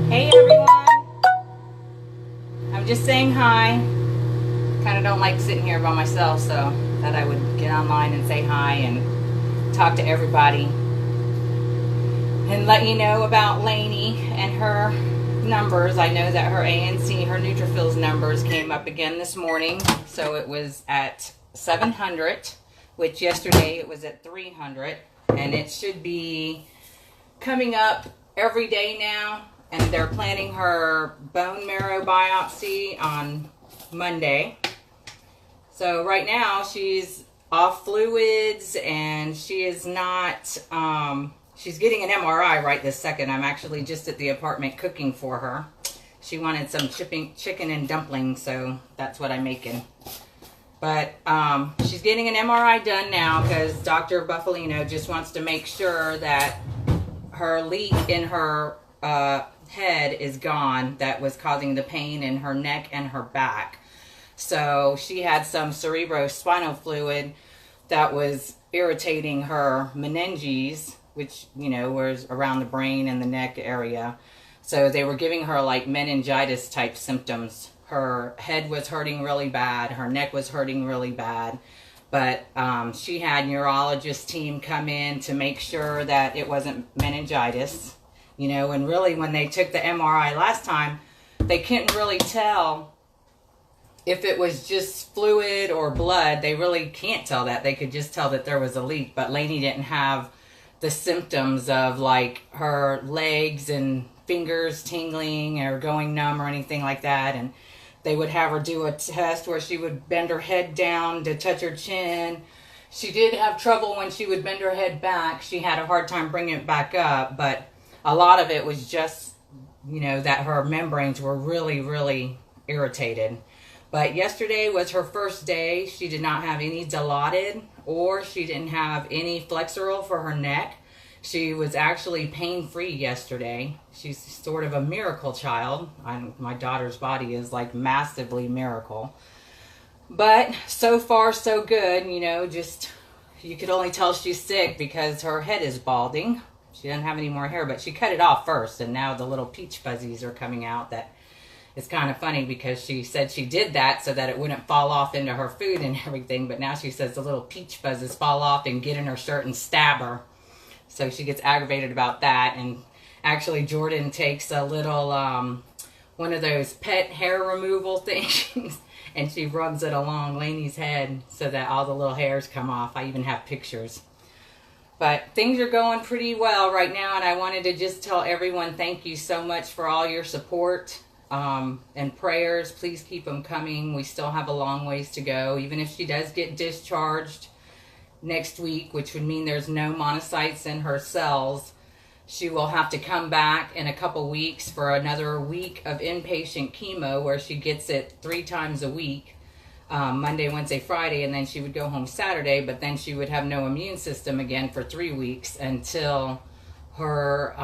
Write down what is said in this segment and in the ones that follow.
Hey everyone, I'm just saying hi. Kind of don't like sitting here by myself, so thought I would get online and say hi and talk to everybody and let you know about Lanie and her numbers. I know that her ANC, her neutrophils numbers came up again this morning, so it was at 700, which yesterday it was at 300, and it should be coming up every day now. And they're planning her bone marrow biopsy on Monday. So right now she's off fluids and she is not, she's getting an MRI right this second. I'm actually just at the apartment cooking for her. She wanted some chicken and dumplings, so that's what I'm making. But she's getting an MRI done now because Dr. Buffalino just wants to make sure that her leak in her head is gone that was causing the pain in her neck and her back. So she had some cerebrospinal fluid that was irritating her meninges, which, you know, was around the brain and the neck area. So they were giving her like meningitis type symptoms. Her head was hurting really bad. Her neck was hurting really bad. But she had neurologist team come in to make sure that it wasn't meningitis. You know, and really when they took the MRI last time, they couldn't really tell if it was just fluid or blood. They really can't tell that. They could just tell that there was a leak. But Lanie didn't have the symptoms of like her legs and fingers tingling or going numb or anything like that. And they would have her do a test where she would bend her head down to touch her chin. She did have trouble when she would bend her head back. She had a hard time bringing it back up, but a lot of it was just, you know, that her membranes were really, really irritated. But yesterday was her first day. She did not have any Dilaudid, or she didn't have any Flexeril for her neck. She was actually pain-free yesterday. She's sort of a miracle child. My daughter's body is like massively miracle. But so far so good, you know, just you could only tell she's sick because her head is balding. She doesn't have any more hair, but she cut it off first, and now the little peach fuzzies are coming out. That is kind of funny because she said she did that so that it wouldn't fall off into her food and everything, but now she says the little peach fuzzes fall off and get in her shirt and stab her. So she gets aggravated about that, and actually Jordan takes a little, one of those pet hair removal things, and she rubs it along Lanie's head so that all the little hairs come off. I even have pictures. But things are going pretty well right now, and I wanted to just tell everyone thank you so much for all your support and prayers. Please keep them coming. We still have a long ways to go. Even if she does get discharged next week, which would mean there's no monocytes in her cells, she will have to come back in a couple weeks for another week of inpatient chemo where she gets it 3 times a week. Monday, Wednesday, Friday, and then she would go home Saturday, but then she would have no immune system again for 3 weeks until her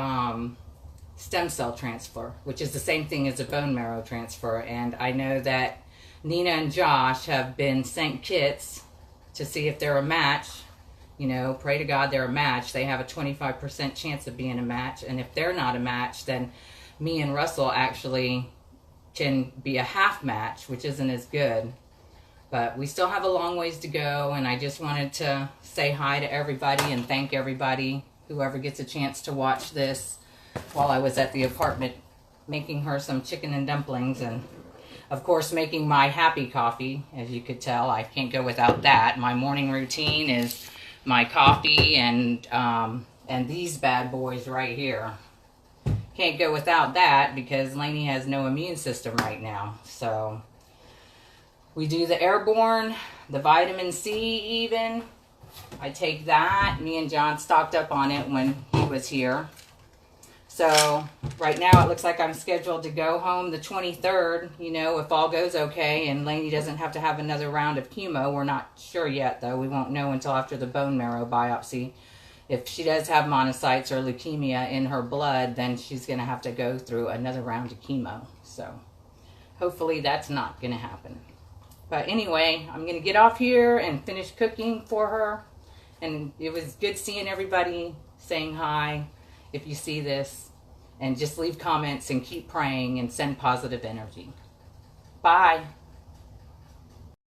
stem cell transfer, which is the same thing as a bone marrow transfer. And I know that Nina and Josh have been sent kits to see if they're a match. You know, pray to God they're a match. They have a 25% chance of being a match, and if they're not a match, then me and Russell actually can be a half match, which isn't as good. But we still have a long ways to go, and I just wanted to say hi to everybody and thank everybody, whoever gets a chance to watch this, while I was at the apartment making her some chicken and dumplings, and of course making my happy coffee. As you could tell, I can't go without that. My morning routine is my coffee and these bad boys right here. Can't go without that because Lanie has no immune system right now. So we do the airborne, the vitamin C even. I take that. Me and John stocked up on it when he was here. So right now it looks like I'm scheduled to go home the 23rd, you know, if all goes okay and Lanie doesn't have to have another round of chemo. We're not sure yet, though. We won't know until after the bone marrow biopsy. If she does have monocytes or leukemia in her blood, then she's going to have to go through another round of chemo. So hopefully that's not going to happen. But anyway, I'm going to get off here and finish cooking for her. And it was good seeing everybody, saying hi if you see this. And just leave comments and keep praying and send positive energy. Bye.